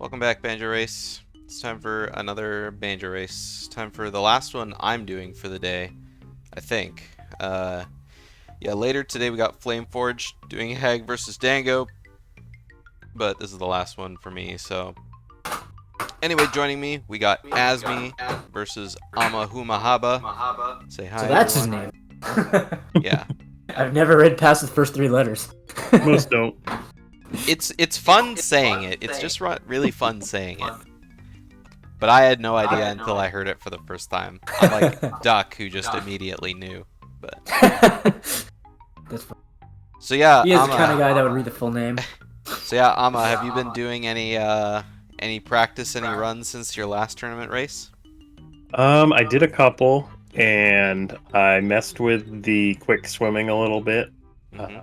Welcome back, BanjoRace. It's time for another BanjoRace. Time for the last one I'm doing for the day, I think. Yeah, later today we got Flameforge doing Hag versus Dango, but this is the last one for me, so... Anyway, joining me, we got Azmi versus Amahumahaba. Say hi, So that's everyone. his name. Yeah. I've never read past the first three letters. Most don't. It's fun saying it. It's just really fun saying it. But I had no idea until I heard it for the first time. Unlike Duck, who just immediately knew. But That's fun. so yeah, He is the Amma. kind of guy that would read the full name. So yeah, Amma, have you been doing any practice, any runs since your last tournament race? I did a couple, and I messed with the quick swimming a little bit. Mm-hmm.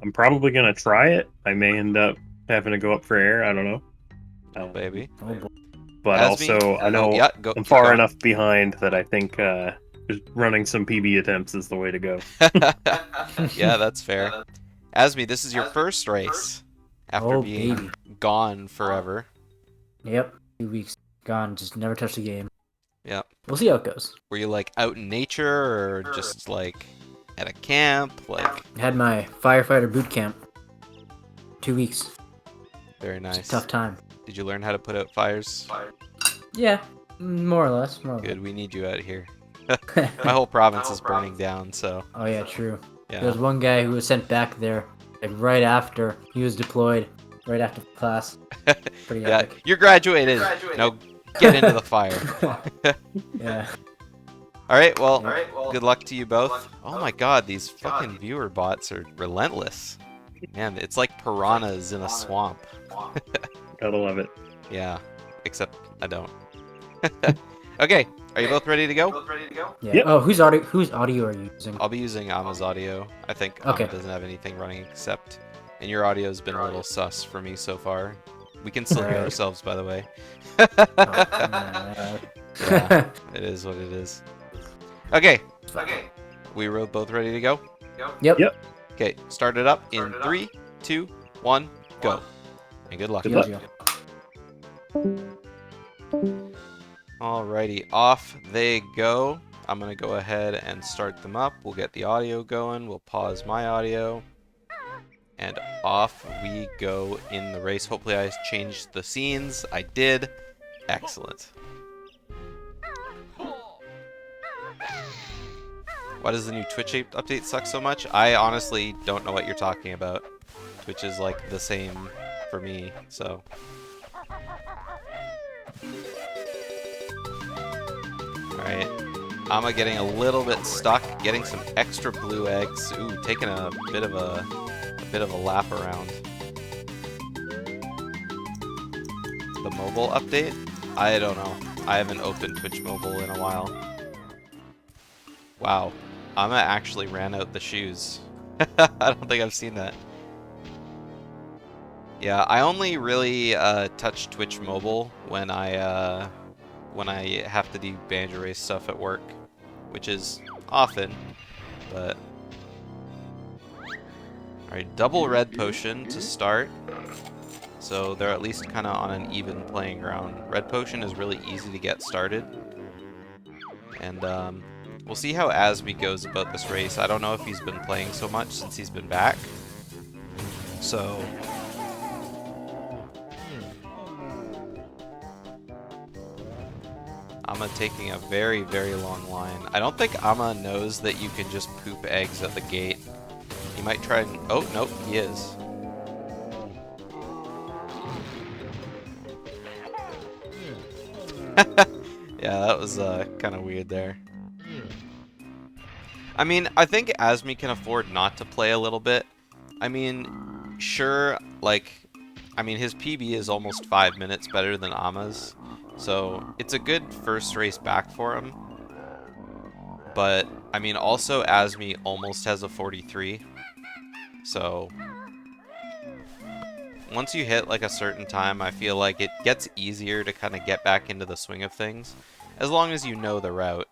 I'm probably gonna try it. I may end up having to go up for air. I don't know. Oh baby. Oh, boy. But Azmi? also, I know Yeah, I'm keep far going. enough behind that I think just running some PB attempts is the way to go. Yeah, that's fair. Azmi, this is your first race after Oh, being baby. gone forever. Yep. 2 weeks gone. Just never touched the game. Yep. We'll see how it goes. Were you like out in nature or just like at a camp? Like I had my firefighter boot camp. 2 weeks. very It's nice. a tough time. Did you learn how to put out fires? Yeah. More or less. More or Good, we need you out here. less. My whole province is burning down, so Oh yeah, true. yeah. There was one guy who was sent back there, like right after he was deployed, right after class. Pretty Yeah, epic. you're graduated. Now get into the fire. Yeah. Alright, well, good luck to you both. Oh my god, these fucking viewer bots are relentless. Man, it's like piranhas in a swamp. Gotta love it. Yeah, except I don't. Okay, are you both ready to go? Yeah. Yep. Oh, whose audio are you using? I'll be using Amma's audio. I think Okay. Amma doesn't have anything running except... And your audio's been a little sus for me so far. We can still hear Alright. ourselves, by the way. Oh, nah. Yeah, it is what it is. Okay, we were both ready to go? Yep. Yep. Okay, start it up in 3, 2, 1, go. And good luck. Good luck. Alrighty, off they go. I'm gonna go ahead and start them up. We'll get the audio going. We'll pause my audio. And off we go in the race. Hopefully I changed the scenes. I did. Excellent. Why does the new Twitch update suck so much? I honestly don't know what you're talking about. Twitch is like the same for me, so... Alright. Amma getting a little bit stuck, getting some extra blue eggs. Ooh, taking a bit of a lap around. The mobile update? I don't know. I haven't opened Twitch Mobile in a while. Wow. Amma actually ran out the shoes. I don't think I've seen that. Yeah, I only really touch Twitch Mobile when I have to do BanjoRace stuff at work, which is often, but... Alright, double red potion to start. So they're at least kind of on an even playing ground. Red potion is really easy to get started. And we'll see how Azmi goes about this race. I don't know if he's been playing so much since he's been back. So... Amma taking a very, very long line. I don't think Amma knows that you can just poop eggs at the gate. He might try and... Oh, nope, he is. Yeah, that was kind of weird there. I mean, I think Azmi can afford not to play a little bit. I mean, sure, like... I mean, his PB is almost 5 minutes better than Amma's. So, it's a good first race back for him. But, I mean, also Azmi almost has a 43. So, once you hit like a certain time, I feel like it gets easier to kind of get back into the swing of things. As long as you know the route.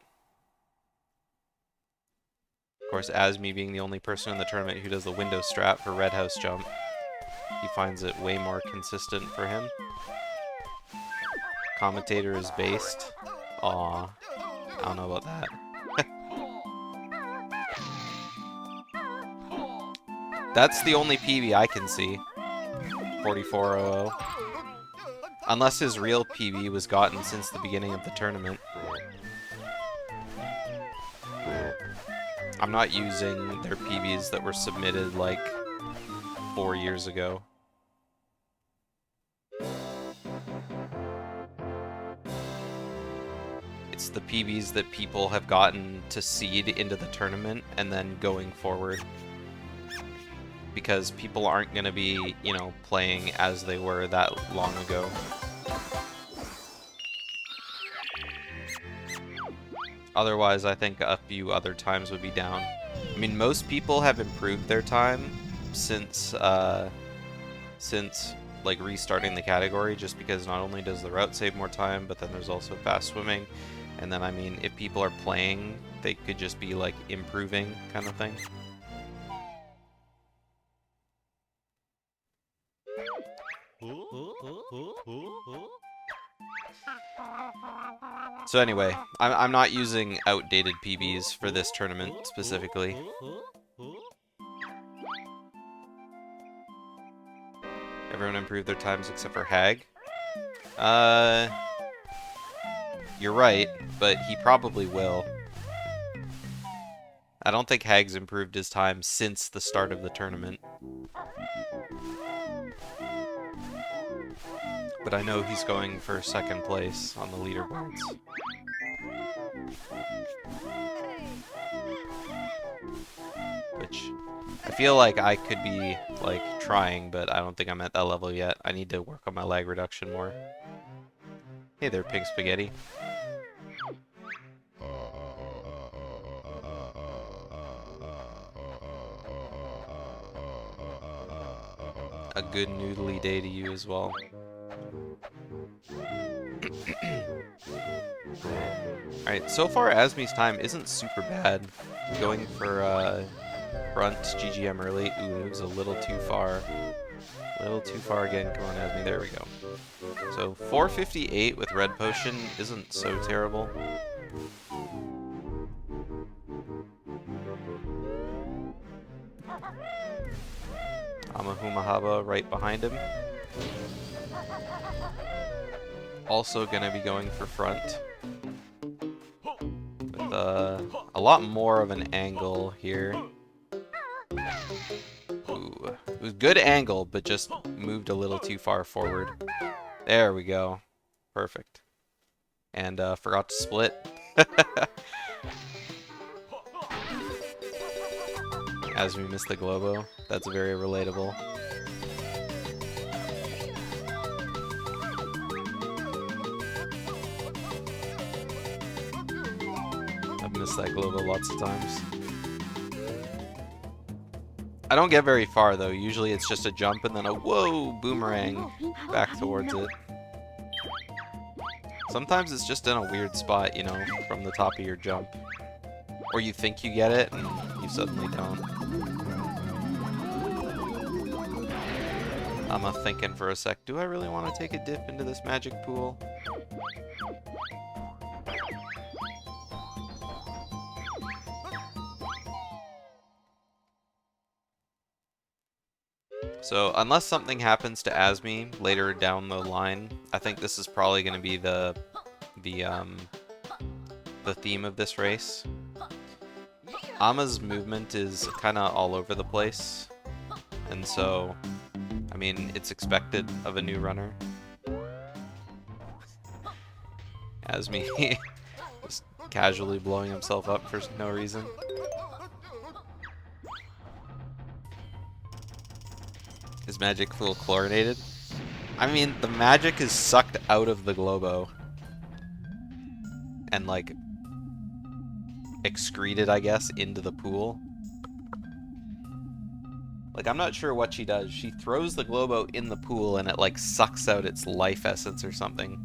Of course, Azmi being the only person in the tournament who does the window strat for Red House jump. He finds it way more consistent for him. commentator is based. Aw, I don't know about that. That's the only PB I can see. 4400. Unless his real PB was gotten since the beginning of the tournament. I'm not using their PBs that were submitted like 4 years ago. It's the PBs that people have gotten to seed into the tournament and then going forward. Because people aren't going to be, you know, playing as they were that long ago. Otherwise, I think a few other times would be down. I mean, most people have improved their time since like restarting the category, just because not only does the route save more time, but then there's also fast swimming. And then, I mean, if people are playing, they could just be like improving kind of thing. So anyway, I'm not using outdated PBs for this tournament specifically. Everyone improved their times except for Hag. You're right, but he probably will. I don't think Hag's improved his time since the start of the tournament. But I know he's going for second place on the leaderboards. Which I feel like I could be like trying, but I don't think I'm at that level yet. I need to work on my lag reduction more. Hey there, Pink Spaghetti. A good noodly day to you as well. Alright, so far Azmi's time isn't super bad. Going for front GGM early. Ooh, it was a little too far. A little too far again. Come on, Azmi. There we go. So 458 with red potion isn't so terrible. Amahumahaba right behind him. Also gonna be going for front. With a lot more of an angle here. Ooh. It was good angle, but just moved a little too far forward. There we go. Perfect. And forgot to split. As we missed the Globo. That's very relatable. I've missed that Globo lots of times. I don't get very far though. Usually it's just a jump and then a whoa boomerang back towards it. Sometimes it's just in a weird spot, you know, from the top of your jump. Or you think you get it and you suddenly don't. I'm thinking for a sec, do I really want to take a dip into this magic pool? So, unless something happens to Azmi later down the line, I think this is probably going to be the theme of this race. Ama's movement is kind of all over the place, and so, I mean, it's expected of a new runner. Azmi just casually blowing himself up for no reason. Is magic full chlorinated? I mean, the magic is sucked out of the Globo. And, like, excreted, I guess, into the pool. Like, I'm not sure what she does. She throws the Globo in the pool and it, like, sucks out its life essence or something.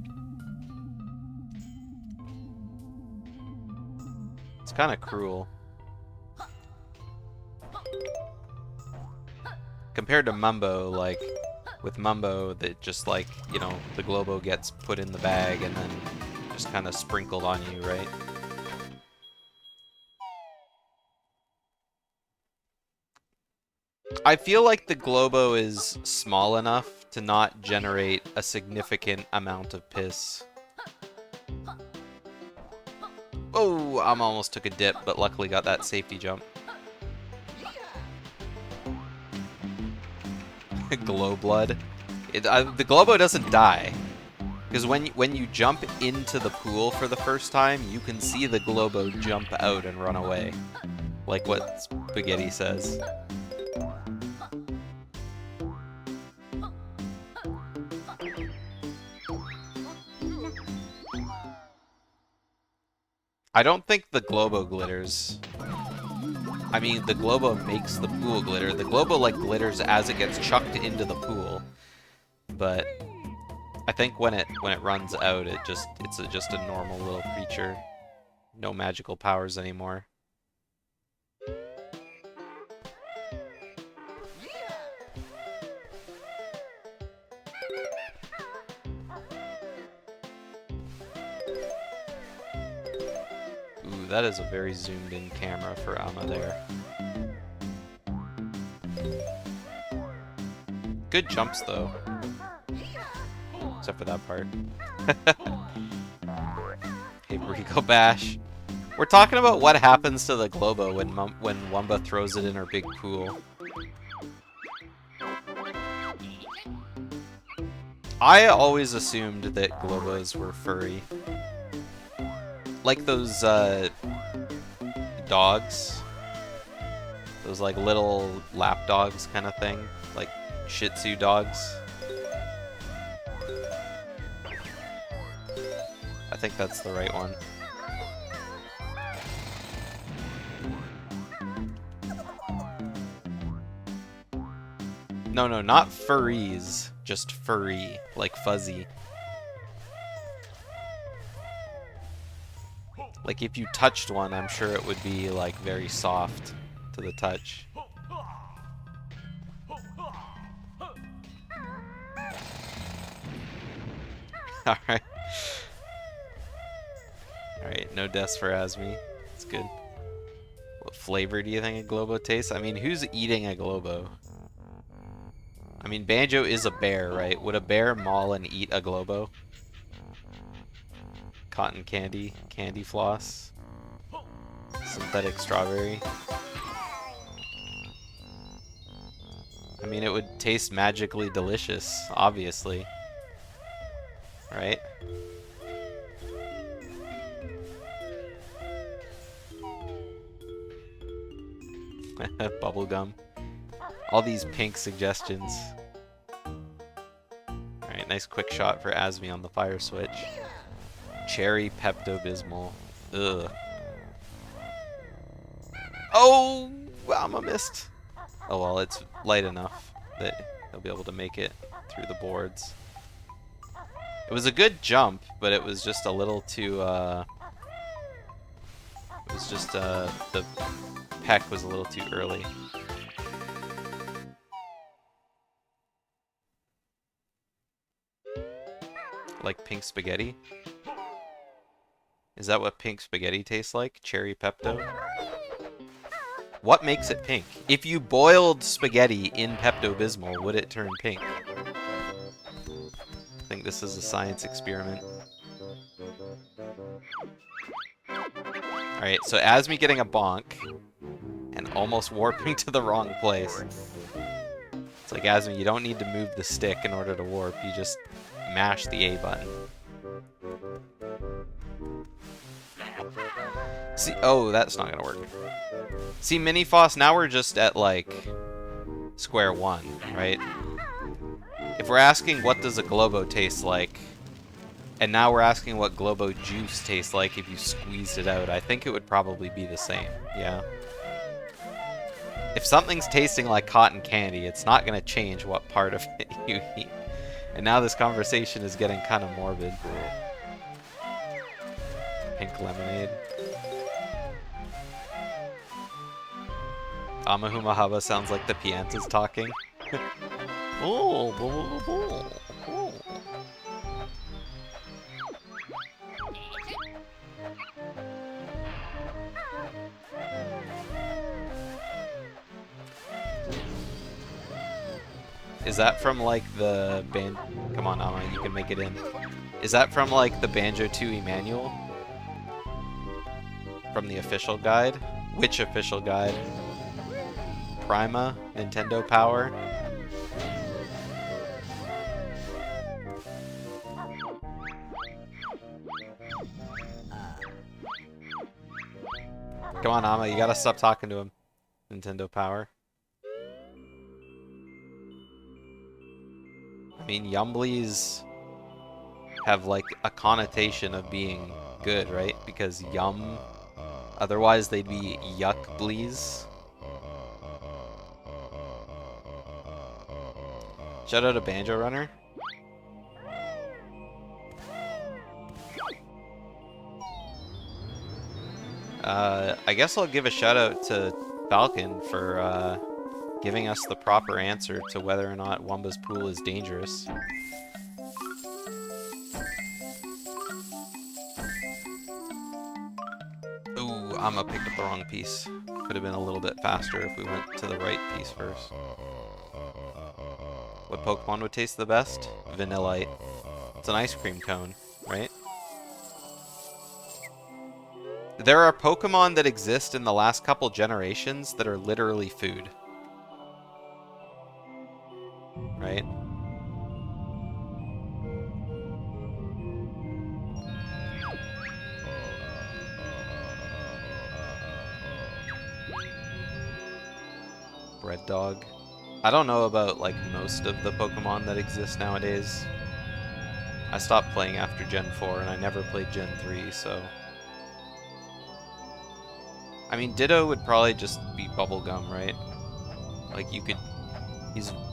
It's kind of cruel. Compared to Mumbo, like, With Mumbo, that just like, you know, the Globo gets put in the bag and then just kind of sprinkled on you, right? I feel like the Globo is small enough to not generate a significant amount of piss. Oh, I almost took a dip, but luckily got that safety jump. Glow blood. The Globo doesn't die. Because when you jump into the pool for the first time, you can see the Globo jump out and run away. Like what Spaghetti says. I don't think the Globo glitters. I mean, the Globo makes the pool glitter. The Globo, like, glitters as it gets chucked into the pool. But I think when it runs out, it's just a normal little creature. No magical powers anymore. Ooh, that is a very zoomed in camera for Ama there. Good jumps though. Except for that part. Hey, Rico Bash. We're talking about what happens to the Globo when Wumba throws it in her big pool. I always assumed that Globos were furry. Like those dogs. Those like little lap dogs kind of thing. Like Shih Tzu dogs. I think that's the right one. No, not furries. Just furry. Like fuzzy. Like if you touched one, I'm sure it would be like very soft to the touch. Alright. Alright, no deaths for Azmi. That's good. What flavor do you think a Globo tastes? I mean, who's eating a Globo? I mean, Banjo is a bear, right? Would a bear maul and eat a Globo? Cotton candy, candy floss, synthetic strawberry. I mean, it would taste magically delicious, obviously. Right? Bubblegum. All these pink suggestions. Alright, nice quick shot for Azmi on the fire switch. Cherry Pepto-Bismol. Ugh. Oh! Alma missed. Oh well, it's light enough that he'll be able to make it through the boards. It was a good jump, but it was just a little too, it was just, the peck was a little too early. Like pink spaghetti? Is that what pink spaghetti tastes like? Cherry Pepto? What makes it pink? If you boiled spaghetti in Pepto-Bismol, would it turn pink? I think this is a science experiment. Alright, so Azmi getting a bonk and almost warping to the wrong place. It's like, Azmi, you don't need to move the stick in order to warp, you just mash the A button. See, oh, that's not gonna work. See, Mini Foss, now we're just at, like, square one, right? If we're asking what does a Globo taste like, and now we're asking what Globo juice tastes like if you squeezed it out, I think it would probably be the same, yeah. If something's tasting like cotton candy, it's not gonna change what part of it you eat. And now this conversation is getting kind of morbid. Pink lemonade. Amahumahaba sounds like the Pianta's talking. Oh, oh, oh, oh. Is that from like the band? Come on, Ama, you can make it in. Is that from like the Banjo-Tooie manual? From the official guide? Which official guide? Prima? Nintendo Power? Come on, Ama, you gotta stop talking to him. Nintendo Power. I mean, Yumblies have like a connotation of being good, right? Because yum, otherwise they'd be yuck-blees. Shout out to Banjo Runner. I guess I'll give a shout out to Falcon for giving us the proper answer to whether or not Wumba's pool is dangerous. Ooh, Amma picked up the wrong piece. Could have been a little bit faster if we went to the right piece first. What Pokemon would taste the best? Vanillite. It's an ice cream cone, right? There are Pokemon that exist in the last couple generations that are literally food. Right? Bread Dog. I don't know about like most of the Pokemon that exist nowadays. I stopped playing after Gen 4 and I never played Gen 3, so... I mean, Ditto would probably just be Bubblegum, right? Like, you could...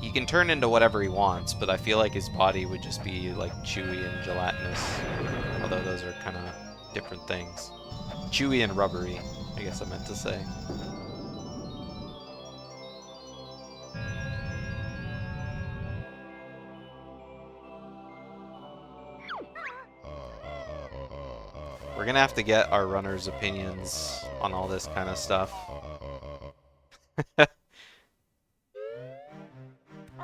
he can turn into whatever he wants, but I feel like his body would just be, like, chewy and gelatinous. Although those are kind of different things. Chewy and rubbery, I guess I meant to say. We're gonna have to get our runners' opinions on all this kind of stuff.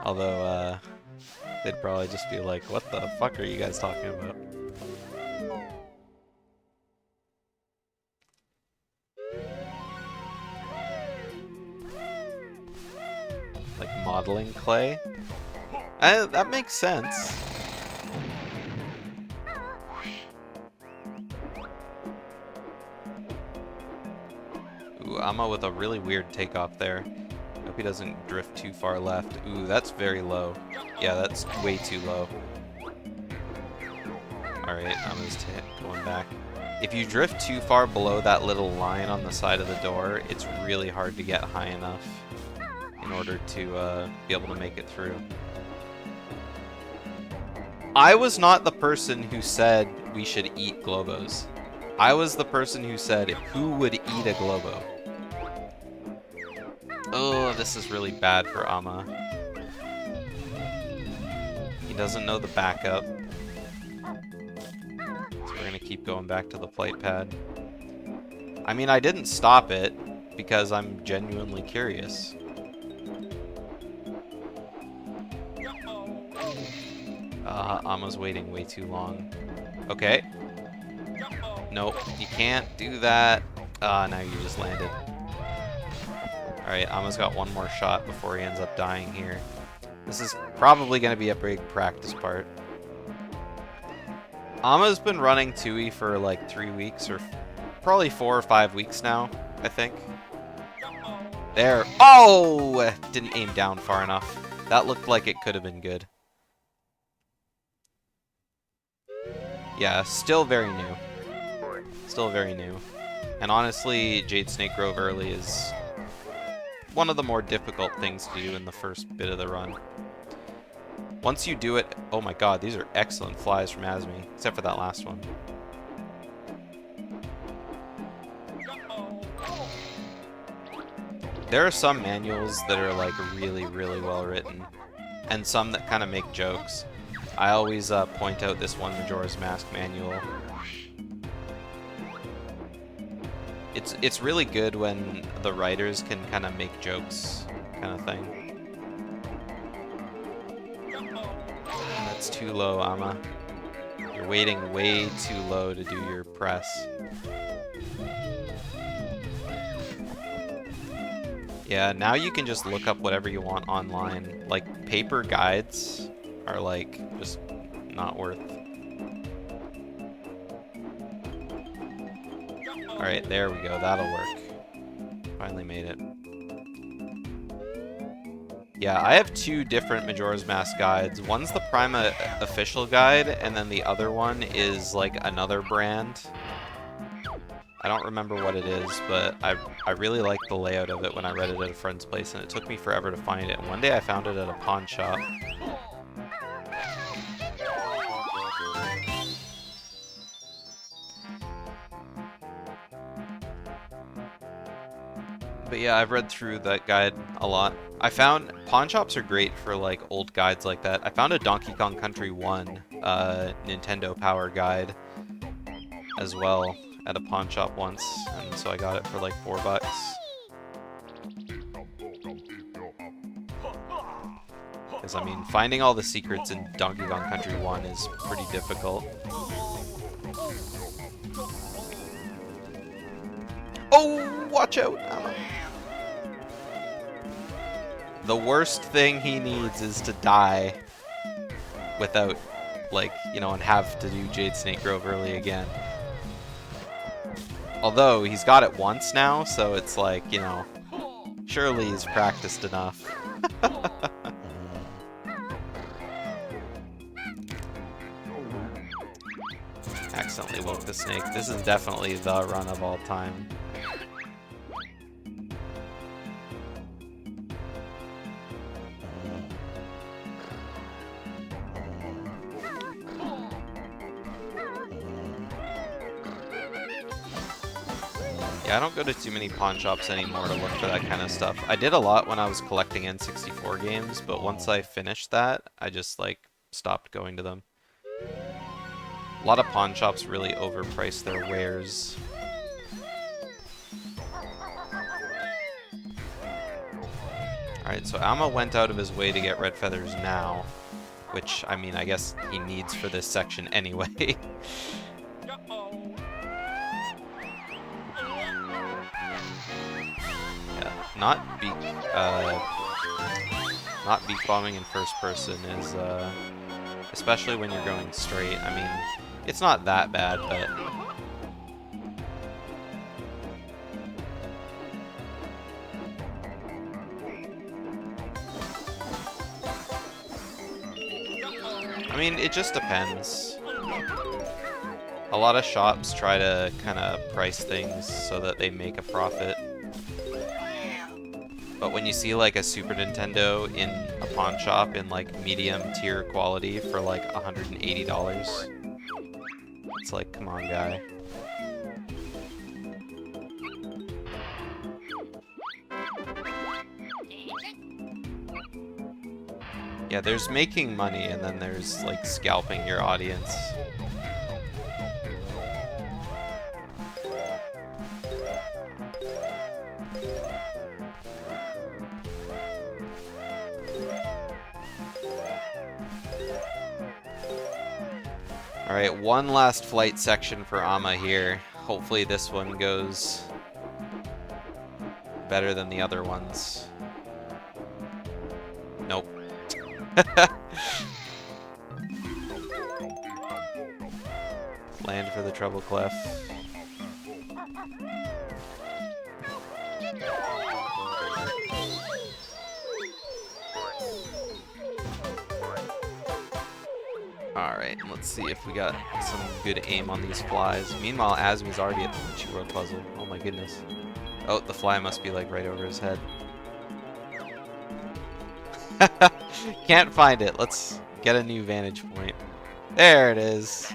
Although, they'd probably just be like, what the fuck are you guys talking about? Like modeling clay? That makes sense. Ooh, Amma with a really weird takeoff there. Hope he doesn't drift too far left. Ooh, that's very low. Yeah, that's way too low. Alright, Amma's going back. If you drift too far below that little line on the side of the door, it's really hard to get high enough in order to be able to make it through. I was not the person who said we should eat Globos. I was the person who said who would eat a Globo. Oh, this is really bad for Amma. He doesn't know the backup. So we're gonna keep going back to the flight pad. I mean, I didn't stop it because I'm genuinely curious. Amma's waiting way too long. Okay. Nope, you can't do that. Now you just landed. Alright, Amma's got one more shot before he ends up dying here. This is probably going to be a big practice part. Amma's been running Tooie for like 3 weeks, or probably 4 or 5 weeks now, I think. There. Oh! Didn't aim down far enough. That looked like it could have been good. Yeah, still very new. Still very new. And honestly, Jade Snake Grove early is one of the more difficult things to do in the first bit of the run. Once you do it... Oh my god, these are excellent flies from Azmi, except for that last one. There are some manuals that are like really, really well written. and some that kind of make jokes. I always point out this one Majora's Mask manual. It's really good when the writers can kind of make jokes, kind of thing. That's too low, Ama. You're waiting way too low to do your press. Yeah, now you can just look up whatever you want online. Like, paper guides are, like, just not worth. Alright, there we go. That'll work. Finally made it. Yeah, I have two different Majora's Mask guides. One's the Prima official guide, and then the other one is, like, another brand. I don't remember what it is, but I really liked the layout of it when I read it at a friend's place, and it took me forever to find it. And one day I found it at a pawn shop. But yeah, I've read through that guide a lot. I found pawn shops are great for like old guides like that. I found a Donkey Kong Country 1 Nintendo Power guide as well at a pawn shop once, and so I got it for like $4. Because I mean, finding all the secrets in Donkey Kong Country 1 is pretty difficult. Oh, watch out! The worst thing he needs is to die without, like, you know, and have to do Jade Snake Grove early again. Although, he's got it once now, so it's like, you know, surely he's practiced enough. Accidentally woke the snake. This is definitely the run of all time. Yeah, I don't go to too many pawn shops anymore to look for that kind of stuff. I did a lot when I was collecting N64 games, but once I finished that, I just, like, stopped going to them. A lot of pawn shops really overprice their wares. Alright, so Ama went out of his way to get red feathers now, which, I mean, I guess he needs for this section anyway. Not beak bombing in first person is, especially when you're going straight. I mean, it's not that bad, but I mean, it just depends. A lot of shops try to kind of price things so that they make a profit. But when you see like a Super Nintendo in a pawn shop in like medium tier quality for like $180, it's like, come on, guy. Yeah, there's making money and then there's like scalping your audience. Alright, one last flight section for Ama here. Hopefully this one goes better than the other ones. Nope. Land for the treble clef. Alright, let's see if we got some good aim on these flies. Meanwhile, Azmi's already at the Peachy World puzzle. Oh my goodness. Oh, the fly must be like right over his head. Can't find it. Let's get a new vantage point. There it is.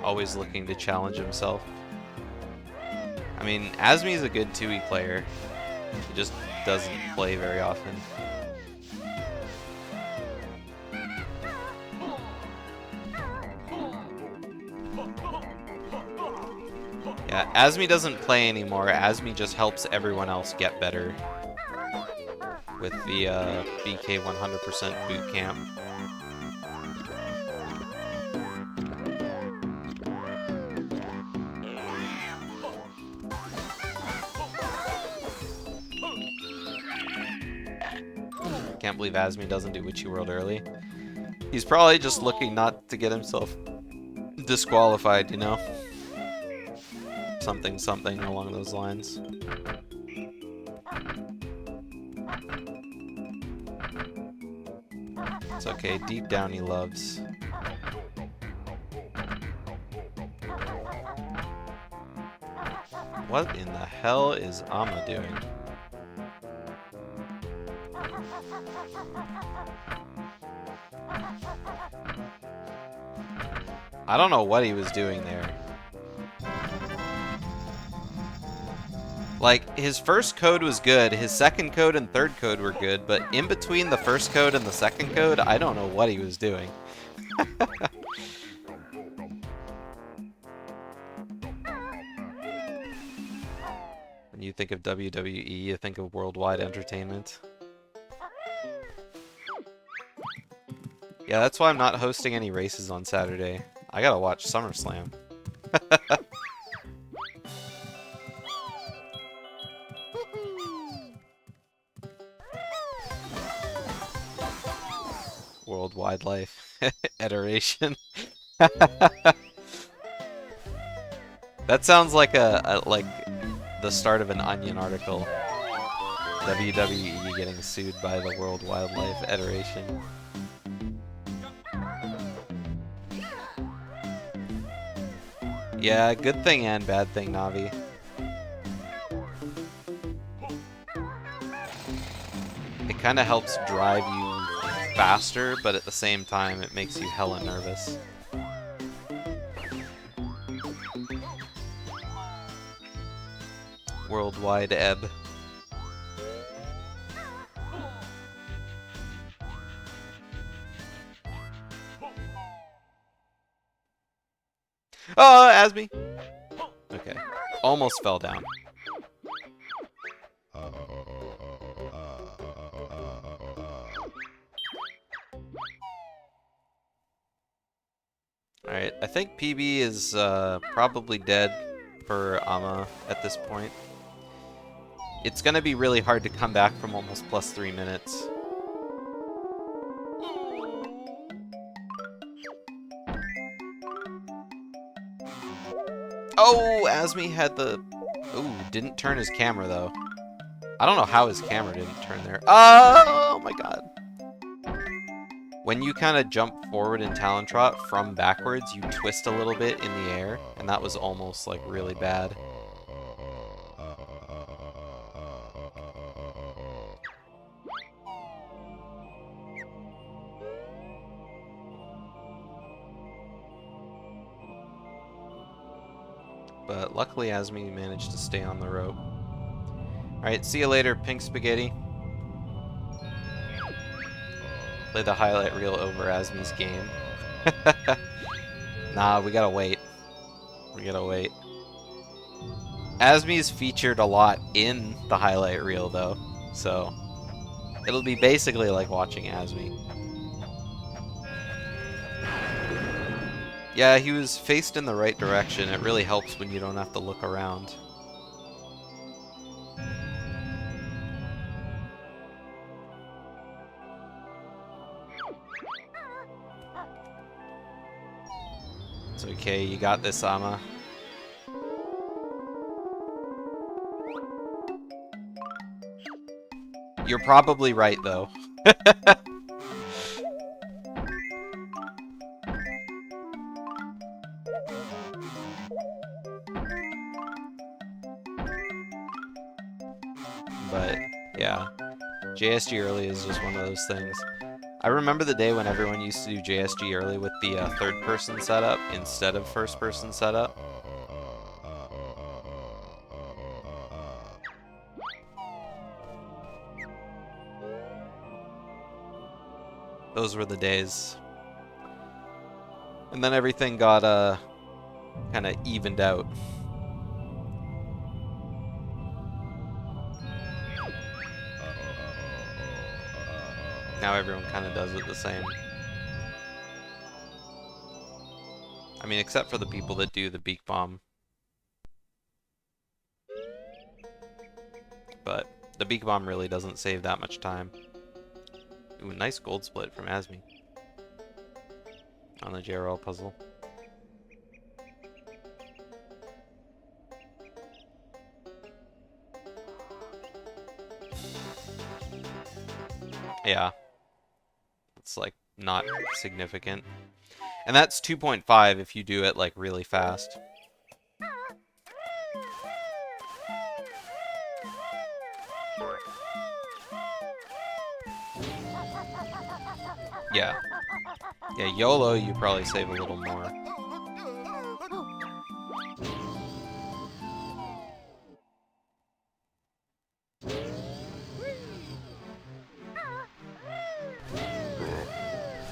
always looking to challenge himself. I mean, Azmi's a good Tooie player. He just doesn't play very often. Yeah, Azmi doesn't play anymore. Azmi just helps everyone else get better with the BK 100% boot camp. Can't believe Azmi doesn't do Witchy World early. He's probably just looking not to get himself disqualified, you know? Something along those lines. It's okay, deep down he loves. What in the hell is Ama doing? I don't know what he was doing there. Like, his first code was good, his second code and third code were good, but in between the first code and the second code, I don't know what he was doing. When you think of WWE, you think of worldwide entertainment. Yeah, that's why I'm not hosting any races on Saturday. I gotta watch SummerSlam. Worldwide life. Iteration. That sounds like like the start of an Onion article. WWE getting sued by the World Wildlife Federation. Yeah, good thing and bad thing, Navi. It kind of helps drive you faster, but at the same time, it makes you hella nervous. Worldwide ebb. Oh, Azmi! Okay. Almost fell down. Alright, I think PB is probably dead for Ama at this point. It's gonna be really hard to come back from almost plus 3 minutes. Oh, Azmi had the... Ooh, didn't turn his camera though. I don't know how his camera didn't turn there. Oh my god. When you kind of jump forward in Talon Trot from backwards, you twist a little bit in the air, and that was almost like really bad. But luckily Azmi managed to stay on the rope. Alright, see you later, Pink Spaghetti. Play the highlight reel over Azmi's game. Nah, we gotta wait. We gotta wait. Azmi's featured a lot in the highlight reel though, so it'll be basically like watching Azmi. Yeah, he was faced in the right direction. It really helps when you don't have to look around. It's okay, you got this, Ama. You're probably right, though. But, yeah. JSG early is just one of those things. I remember the day when everyone used to do JSG early with the third-person setup instead of first-person setup. Those were the days. And then everything got kind of evened out. Now everyone kind of does it the same. I mean, except for the people that do the beak bomb. But the beak bomb really doesn't save that much time. Ooh, nice gold split from Azmi on the JRL puzzle. Yeah. It's like not significant. And that's 2.5 if you do it like really fast. Yeah. Yeah, YOLO you probably save a little more.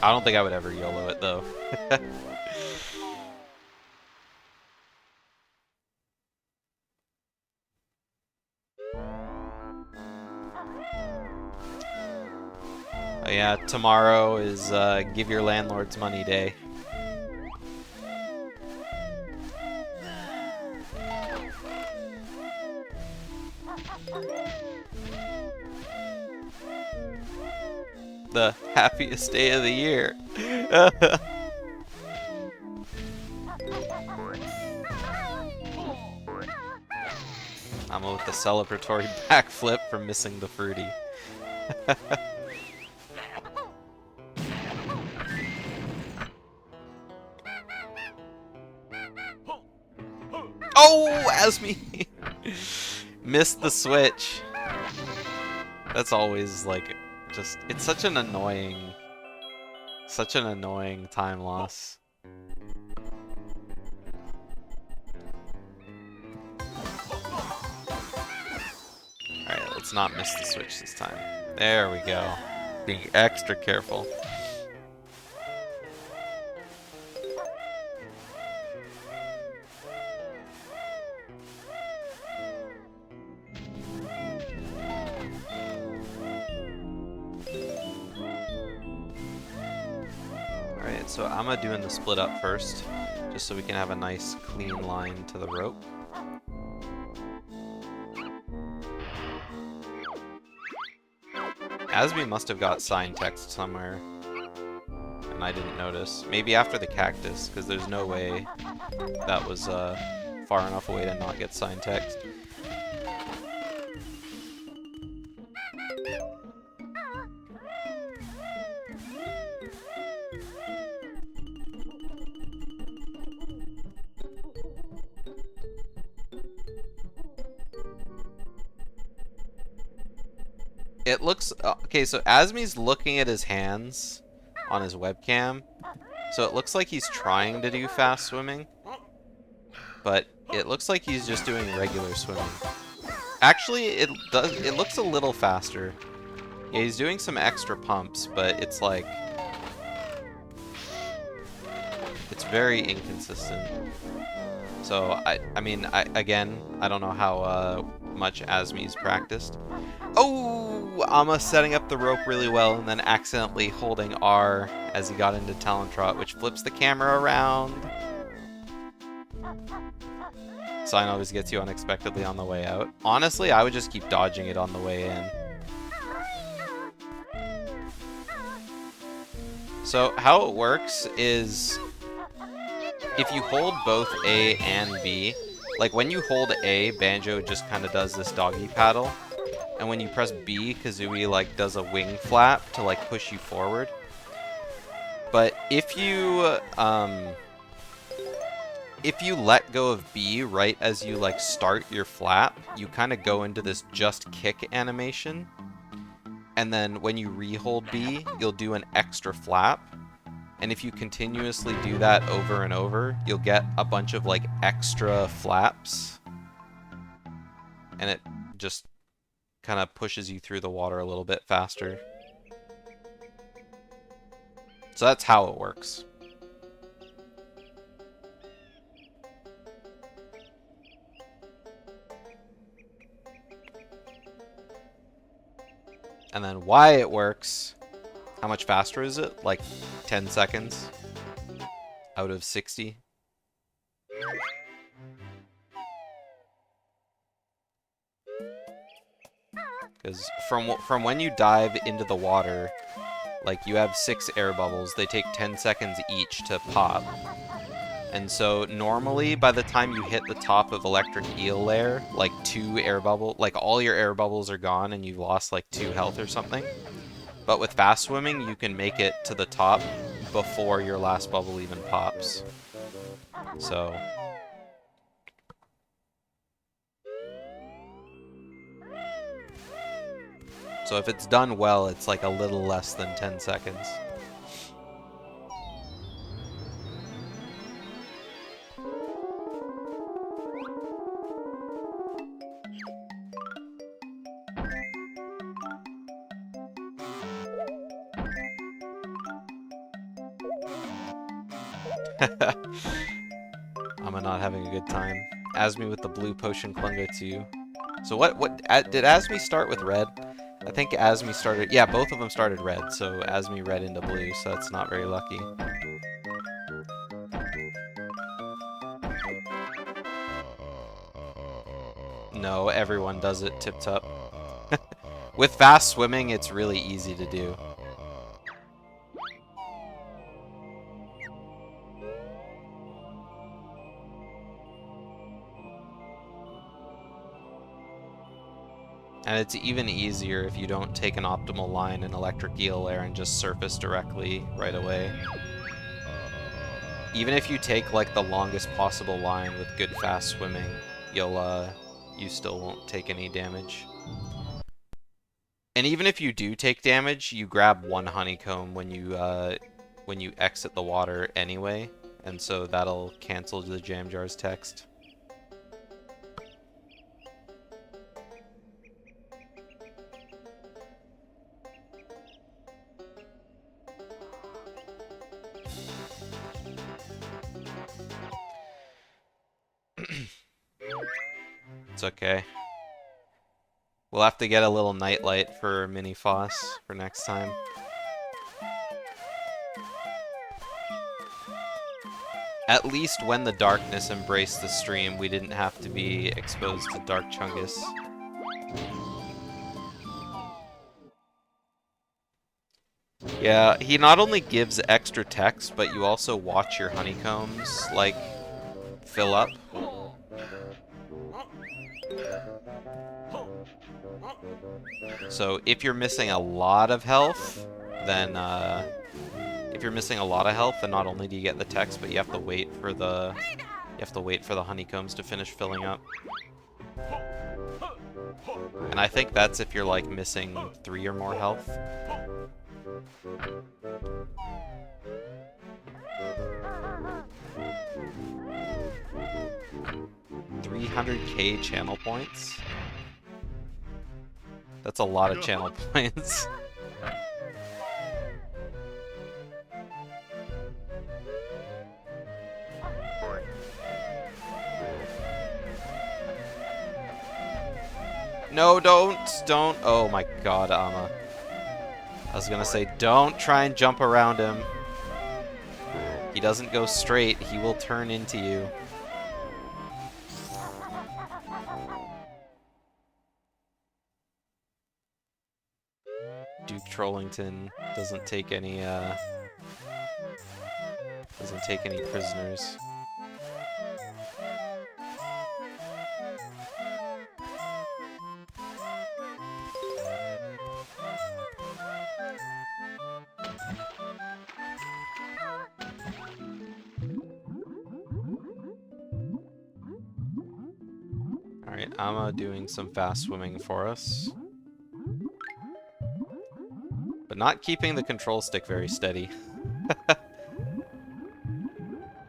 I don't think I would ever YOLO it though. Oh yeah, tomorrow is give your landlords money day. The happiest day of the year. I'm with the celebratory backflip for missing the fruity. Oh, Azmi! Missed the switch. That's always like, just, it's such an annoying time loss. Alright, let's not miss the switch this time. There we go. Being extra careful. Alright, so I'm doing the split up first, just so we can have a nice clean line to the rope. Azmi must have got signed text somewhere, and I didn't notice. Maybe after the cactus, because there's no way that was far enough away to not get signed text. It looks... okay, so Azmi's looking at his hands on his webcam. So it looks like he's trying to do fast swimming. But it looks like he's just doing regular swimming. Actually, it looks a little faster. Yeah, he's doing some extra pumps, but it's like... it's very inconsistent. So, I mean, again, I don't know how much Azmi's practiced. Oh! Ama setting up the rope really well and then accidentally holding R as he got into Talon Trot, which flips the camera around. Sign always gets you unexpectedly on the way out. Honestly, I would just keep dodging it on the way in. So, how it works is if you hold both A and B, like when you hold A, Banjo just kind of does this doggy paddle. And when you press B, Kazooie like does a wing flap to like push you forward. But if you let go of B right as you like start your flap, you kind of go into this just kick animation. and then when you re-hold B, you'll do an extra flap. And if you continuously do that over and over, you'll get a bunch of like extra flaps. And it just kind of pushes you through the water a little bit faster. So that's how it works. And then why it works, how much faster is it? Like 10 seconds out of 60. Because from when you dive into the water, like you have 6 air bubbles, they take 10 seconds each to pop. And so normally by the time you hit the top of electric eel layer, like 2 air bubble, like all your air bubbles are gone and you've lost like 2 health or something. But with fast swimming, you can make it to the top before your last bubble even pops. So if it's done well, it's like a little less than 10 seconds. I'm not having a good time. Azmi with the blue potion Klunga too. So did Azmi start with red? I think Azmi started, yeah, both of them started red, so Azmi red into blue, so that's not very lucky. No, everyone does it tip-top. With fast swimming, it's really easy to do. And it's even easier if you don't take an optimal line in electric eel layer and just surface directly right away. Even if you take like the longest possible line with good fast swimming, you still won't take any damage. And even if you do take damage, you grab 1 honeycomb when you exit the water anyway, and so that'll cancel the jam jar's text. It's okay. We'll have to get a little nightlight for mini Foss for next time. At least when the darkness embraced the stream, we didn't have to be exposed to Dark Chungus. Yeah, he not only gives extra text, but you also watch your honeycombs, like, fill up. So if you're missing a lot of health, then not only do you get the text, but you have to wait for the honeycombs to finish filling up. And I think that's if you're like missing 3 or more health. 300k channel points? That's a lot of channel points. No, don't. Oh my god, Ama. I was gonna say, don't try and jump around him. He doesn't go straight, he will turn into you. Duke Trollington doesn't take any prisoners. Alright, Ama doing some fast swimming for us. But not keeping the control stick very steady.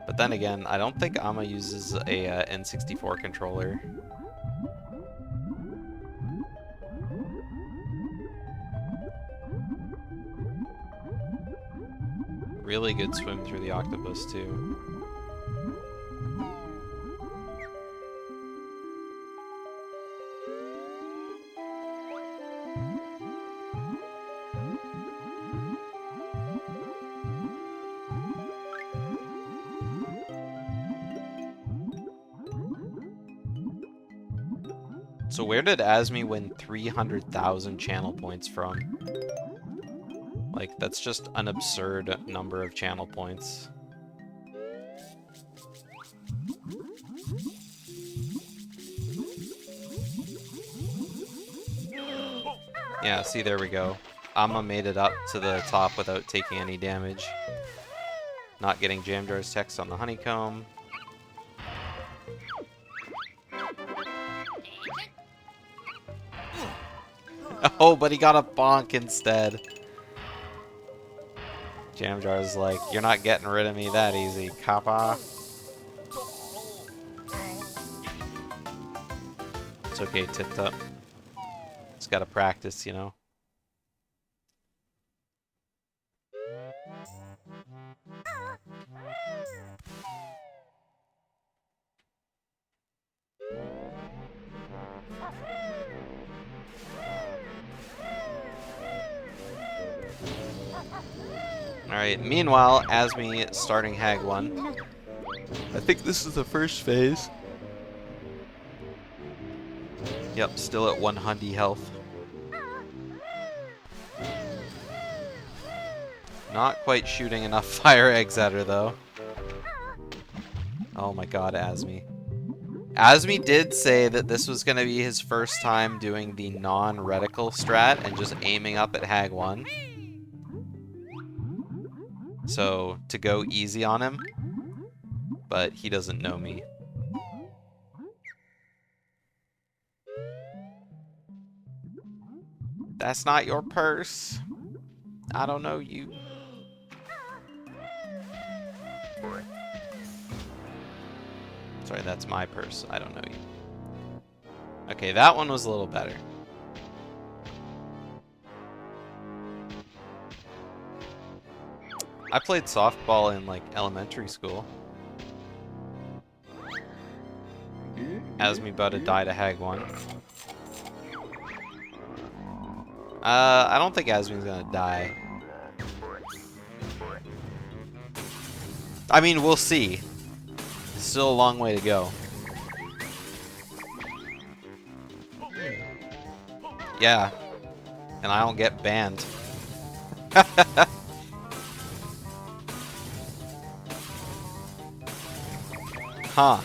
But then again, I don't think Ama uses a N64 controller. Really good swim through the octopus, too. So where did Azmi win 300,000 channel points from? Like, that's just an absurd number of channel points. Yeah, see, there we go. Amma made it up to the top without taking any damage. Not getting Jamjar's text on the honeycomb. Oh, but he got a bonk instead. Jamjar's like, you're not getting rid of me that easy, kappa. It's okay, tipped up. Just gotta practice, you know. Alright, meanwhile, Azmi starting Hag 1. I think this is the first phase. Yep, still at 100 health. Not quite shooting enough fire eggs at her, though. Oh my god, Azmi. Azmi did say that this was going to be his first time doing the non-reticle strat and just aiming up at Hag 1. So, to go easy on him. But he doesn't know me. That's not your purse. I don't know you. Sorry, that's my purse. I don't know you. Okay, that one was a little better. I played softball in, like, elementary school. Azmi about to die to Hag 1. I don't think Azmi's gonna die. I mean, we'll see. Still a long way to go. Yeah. And I don't get banned. Huh.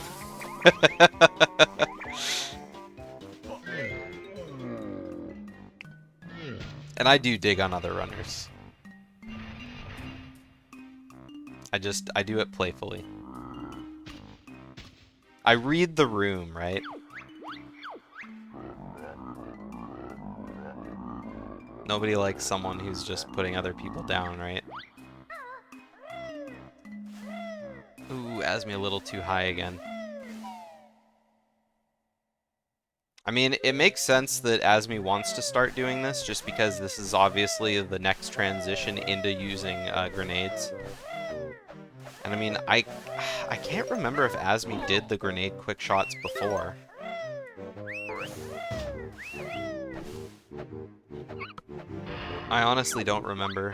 And I do dig on other runners. I do it playfully. I read the room, right? Nobody likes someone who's just putting other people down, right? Ooh, Azmi a little too high again. I mean, it makes sense that Azmi wants to start doing this, just because this is obviously the next transition into using grenades. And I mean, I can't remember if Azmi did the grenade quick shots before. I honestly don't remember.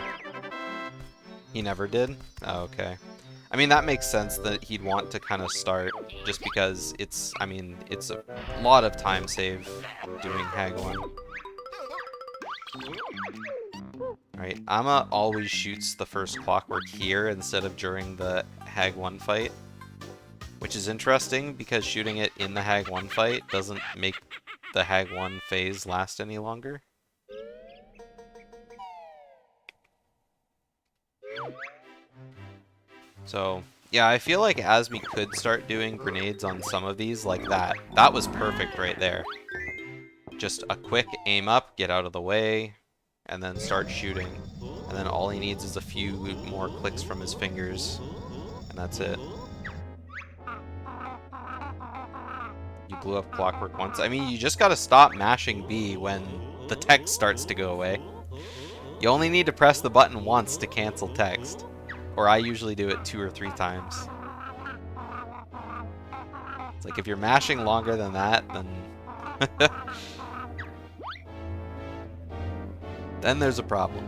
He never did? Oh, okay. I mean, that makes sense that he'd want to kind of start, just because it's, I mean, it's a lot of time save doing Hag 1. Alright, Ama always shoots the first clockwork here instead of during the Hag 1 fight. Which is interesting, because shooting it in the Hag 1 fight doesn't make the Hag 1 phase last any longer. So, yeah, I feel like Azmi could start doing grenades on some of these like that. That was perfect right there. Just a quick aim up, get out of the way, and then start shooting. And then all he needs is a few more clicks from his fingers, and that's it. You blew up Clockwork once. I mean, you just gotta stop mashing B when the text starts to go away. You only need to press the button once to cancel text. Or I usually do it 2 or 3 times. It's like if you're mashing longer than that, then... then there's a problem.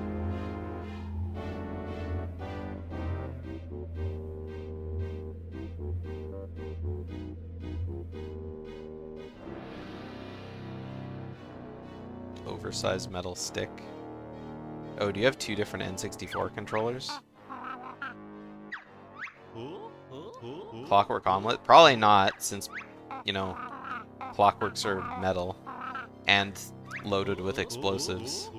Oversized metal stick. Oh, do you have 2 different N64 controllers? Clockwork omelet? Probably not, since, you know, clockworks are metal and loaded with explosives.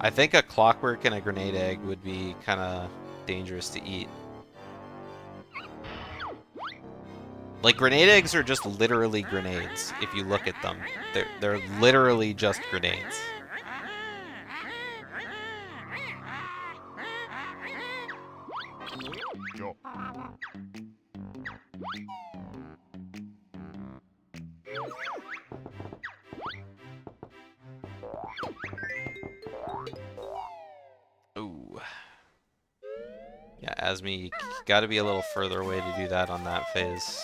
I think a clockwork and a grenade egg would be kind of dangerous to eat. Like, grenade eggs are just literally grenades, if you look at them. They're literally just grenades. Ooh. Yeah, Azmi, you gotta be a little further away to do that on that phase.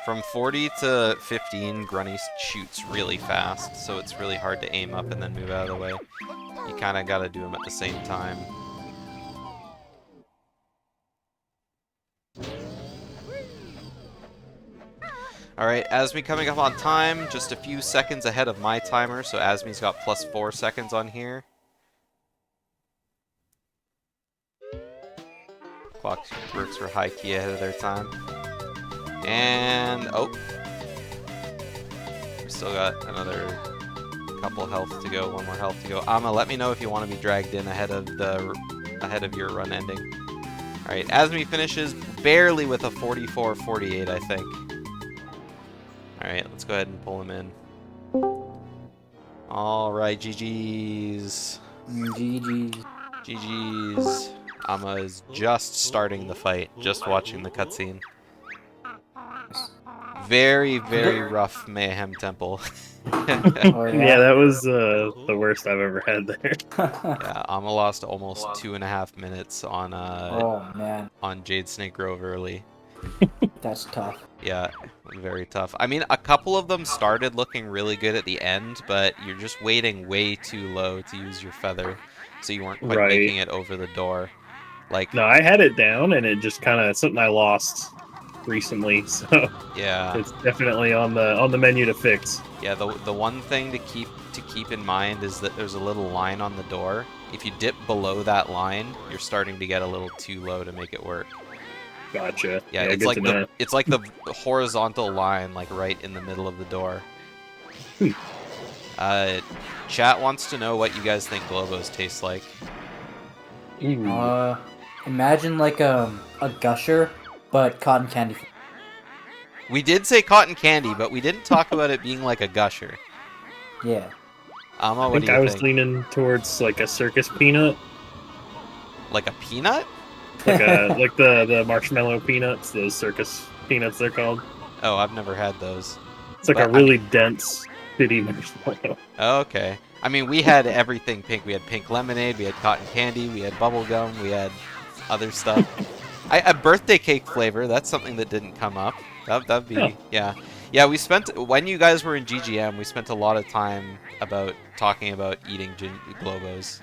From 40 to 15, Grunny shoots really fast, so it's really hard to aim up and then move out of the way. You kinda gotta do them at the same time. Alright, Azmi coming up on time, just a few seconds ahead of my timer, so Azmi's got +4 seconds on here. Clockworks were high key ahead of their time. And, oh. We still got another couple health to go, 1 more health to go. Ama, let me know if you want to be dragged in ahead of your run ending. Alright, Azmi finishes barely with a 44-48, I think. Alright, let's go ahead and pull him in. Alright, GG's. GG's. GG's. Ama is just starting the fight, just watching the cutscene. Very, very rough Mayhem Temple. Oh, yeah? Yeah, that was the worst I've ever had there. Yeah, Ama lost almost 2.5 minutes on Oh, man. on Jade Snake Grove early. That's tough. Yeah, very tough. I mean, a couple of them started looking really good at the end, but you're just waiting way too low to use your feather, so you weren't quite Right. making it over the door. Like, No, I had it down, and it just kind of something I lost recently, so yeah, it's definitely on the menu to fix. yeah. The one thing to keep in mind is that there's a little line on the door. If you dip below that line, you're starting to get a little too low to make it work. Gotcha. Yeah, good to know. it's like the horizontal line, like right in the middle of the door. Chat wants to know what you guys think Globos taste like. Ooh. Imagine like a gusher, but cotton candy. We did say cotton candy, but we didn't talk about it being like a gusher. Yeah. Ama, I what think do you I was think? leaning towards like a circus peanut, Like a peanut? like like the marshmallow peanuts, those circus peanuts they're called. Oh, I've never had those. It's like But a really dense, bitty marshmallow. Oh, okay. I mean, we had everything pink. We had pink lemonade, we had cotton candy, we had bubble gum, we had other stuff. A birthday cake flavor, that's something that didn't come up. That'd be, yeah. Yeah, we spent, when you guys were in GGM, we spent a lot of time talking about eating Globos.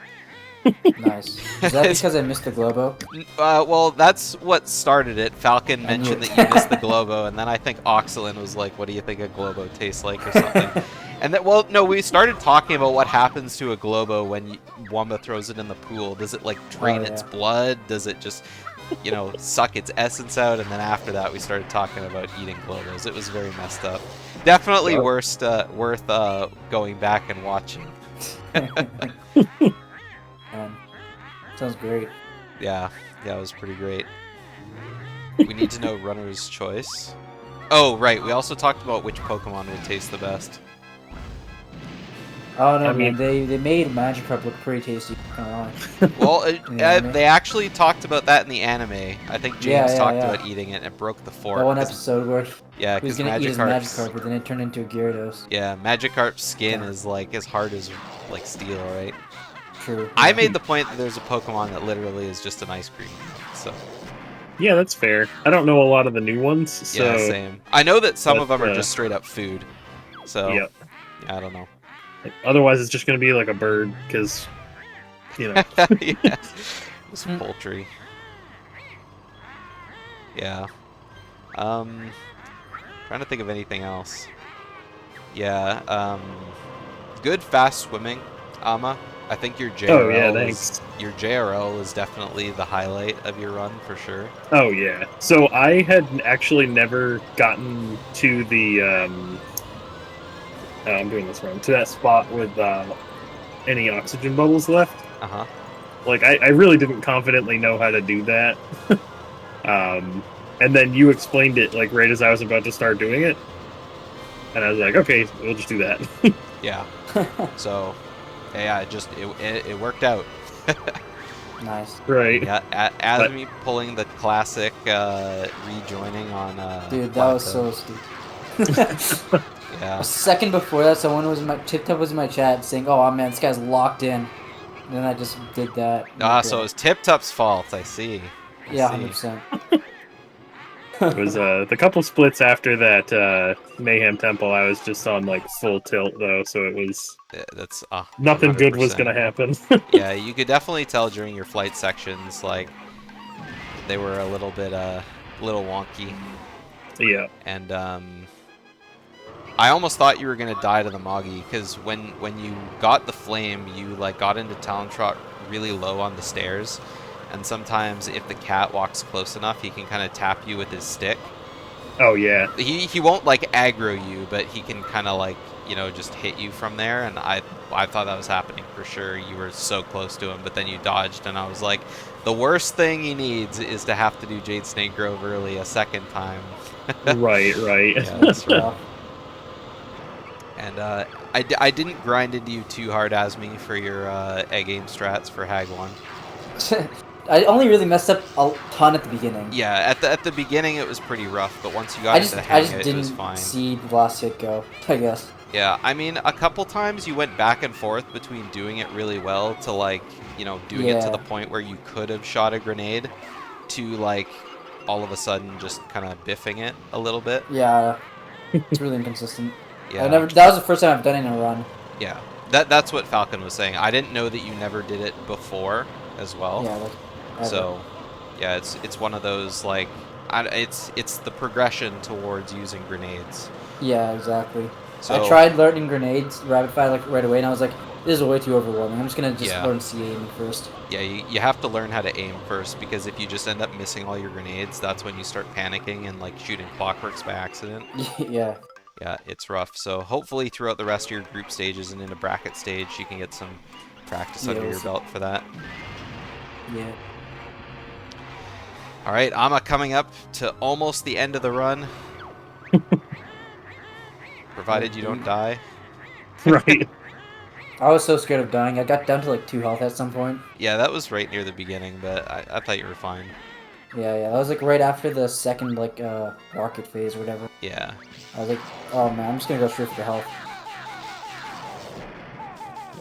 Nice. Is that because I missed the Globo? Well, that's what started it. Falcon mentioned that you missed the Globo, and then I think Oxalin was like, what do you think a Globo tastes like, or something. And that, well, no, we started talking about what happens to a Globo when Wamba throws it in the pool. Does it, like, drain its blood? Does it just, you know, suck its essence out? And then after that, we started talking about eating Globos. It was very messed up. Definitely worth going back and watching. Sounds great. Yeah, it was pretty great. We need to know runner's choice. Oh, right, we also talked about which Pokemon would taste the best. Oh no, I man! mean- They made Magikarp look pretty tasty. Well, Yeah, they actually talked about that in the anime. I think James talked about eating it and it broke the fork. That one 'cause- episode where yeah, he was because gonna eat his Magikarp's Magikarp, but then it turned into a Gyarados. yeah, Magikarp's skin Yeah. is like as hard as like steel, right? True. I yeah. made the point that there's a Pokemon that literally is just an ice cream. So Yeah, that's fair. I don't know a lot of the new ones, so yeah, same. I know that some of But, them are just straight up food. So yeah. yeah, I don't know. Otherwise, it's just gonna be like a bird, because Yeah, it's poultry. Yeah. Trying to think of anything else. Yeah. Good fast swimming, Ama. I think your JRL Oh, yeah, is your JRL is definitely the highlight of your run for sure. Oh yeah. So I had actually never gotten to the I'm doing this wrong. To that spot with any oxygen bubbles left. Uh huh. Like I really didn't confidently know how to do that. And then you explained it like right as I was about to start doing it. And I was like, okay, we'll just do that. Yeah. So, yeah, it worked out. Nice. Right. Yeah, Azmi pulling the classic rejoining on. Dude, that was Plateau. so stupid. Yeah. A second before that, someone was in my Tip was in my chat saying, "Oh man, this guy's locked in." And then I just did that. Ah, so it was Tip Top's fault. I see. I Yeah, see. 100%. It was the couple splits after that Mayhem Temple. I was just on like full tilt though, so it was That's nothing good was 100%. gonna happen. Yeah, you could definitely tell during your flight sections, like they were a little bit little wonky, Yeah. and I almost thought you were gonna die to the Moggy because when you got the flame, you like got into Talon Trot really low on the stairs, and sometimes if the cat walks close enough, he can kind of tap you with his stick. Oh yeah. He won't like aggro you, but he can kind of like, you know, just hit you from there, and I thought that was happening for sure. You were so close to him, but then you dodged, and I was like, the worst thing he needs is to have to do Jade Snake Grove early a second time. Right. Yeah, that's right. Yeah. And I didn't grind into you too hard, Azmi, for your egg aim strats for Hag 1. I only really messed up a ton at the beginning. Yeah, at the beginning it was pretty rough, but once you got into the I hang just of it, it was didn't fine. see the last hit go, I guess. Yeah, I mean, a couple times you went back and forth between doing it really well to, like, you know, doing it to Yeah. the point where you could have shot a grenade to, like, all of a sudden just kind of biffing it a little bit. Yeah, it's really inconsistent. Yeah. That was the first time I've done it in a run. Yeah. That's what Falcon was saying. I didn't know that you never did it before as well. Yeah, like, ever. So, yeah, it's one of those, like, it's the progression towards using grenades. Yeah, exactly. So, I tried learning grenades rapid fire like right away, and I was like, "This is way too overwhelming. I'm just gonna Yeah. learn C aiming first." Yeah, you have to learn how to aim first, because if you just end up missing all your grenades, that's when you start panicking and, like, shooting clockworks by accident. Yeah. Yeah, it's rough. So hopefully throughout the rest of your group stages and into bracket stage, you can get some practice Yeah, under we'll your see. belt for that. Yeah. All right, Ama coming up to almost the end of the run. Provided you don't die. Right. I was so scared of dying. I got down to like 2 health at some point. Yeah, that was right near the beginning, but I thought you were fine. Yeah. That was like right after the second like rocket phase or whatever. Yeah. I was like, "Oh man, I'm just gonna go straight for health."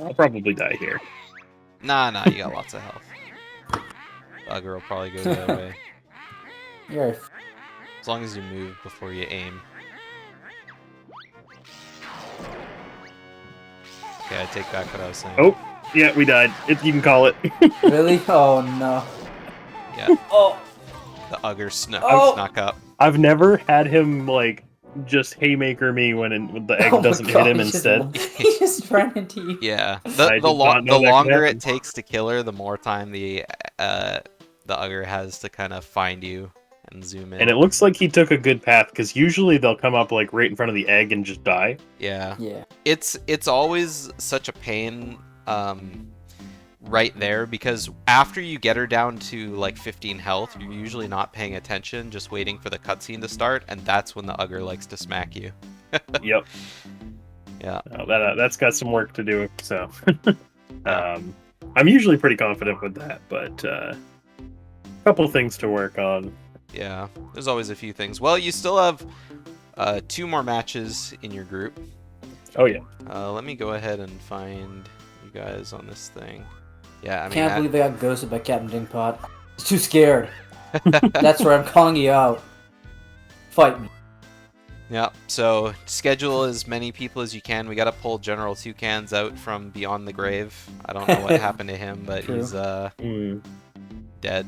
I'll probably die here. Nah, you got lots of health. Bugger will probably go the other way. You're right. As long as you move before you aim. Okay, I take back what I was saying. Oh, yeah, we died. You can call it. Really? Oh no. Yeah, Oh. the Ugger snuck Oh! up. I've never had him like just haymaker me when the egg Oh my doesn't God, hit him he just- instead. He just ran into you. Yeah, I the did not know the that could longer happen. it takes to kill her, the more time the Ugger has to kind of find you and zoom in. And it looks like he took a good path, because usually they'll come up like right in front of the egg and just die. Yeah, Yeah. it's always such a pain right there, because after you get her down to like 15 health, you're usually not paying attention, just waiting for the cutscene to start, and that's when the Ugger likes to smack you. Yep. Yeah. That's got some work to do. So, Yeah. I'm usually pretty confident with that, but a couple things to work on. Yeah. There's always a few things. Well, you still have 2 more matches in your group. Oh yeah. Let me go ahead and find you guys on this thing. Yeah, I mean, Can't believe they got ghosted by Captain Dingpot. He's too scared. That's where I'm calling you out. Fight me. Yeah, so schedule as many people as you can. We gotta pull General Toucan's out from beyond the grave. I don't know what happened to him, but True. he's dead.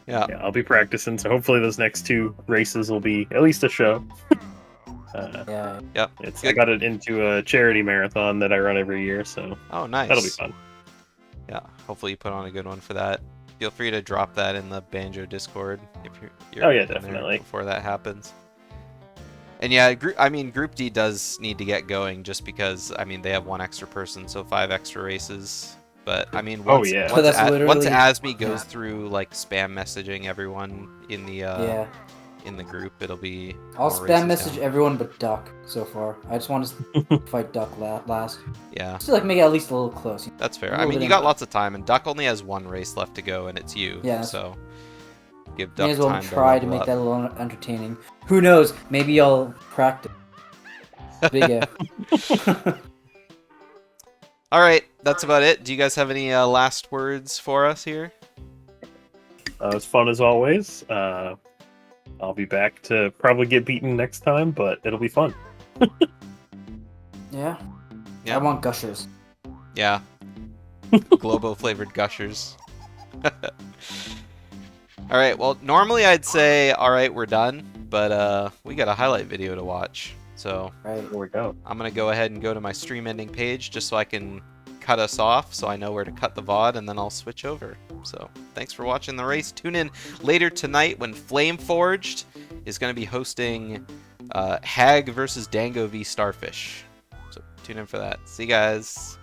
Yeah. Yeah, I'll be practicing, so hopefully those next 2 races will be at least a show. Yeah. Yep. I got it into a charity marathon that I run every year, so Oh, nice. that'll be fun. Yeah, hopefully you put on a good one for that. Feel free to drop that in the Banjo Discord if you're Oh, yeah, in there definitely. before that happens. And yeah, Group D does need to get going just because, I mean, they have 1 extra person, so 5 extra races. But, I mean, once, yeah. So that's once literally- Azmi goes yeah. through, like, spam messaging everyone in the Yeah. in the group, it'll be I'll more spam races message down. everyone but Duck so far. I just want to fight Duck last. Yeah, Just to like make it at least a little close. that's fair. A I little mean, bit you got of- lots of time, and Duck only has 1 race left to go, and it's you. Yeah. So give Duck May as well time try to to level make up. that a little entertaining. Who knows? Maybe I'll practice. Big if. All right, that's about it. Do you guys have any last words for us here? It's fun as always. I'll be back to probably get beaten next time, but it'll be fun. Yeah. Yeah. I want gushers. Yeah. Globo flavored gushers. All right, well, normally I'd say, all right, we're done, but we got a highlight video to watch. So Right. Here we go. I'm going to go ahead and go to my stream ending page just so I can cut us off so I know where to cut the VOD, and then I'll switch over. So thanks for watching the race. Tune in later tonight when Flame Forged is going to be hosting Hag versus Dango v Starfish. So tune in for that. See you guys.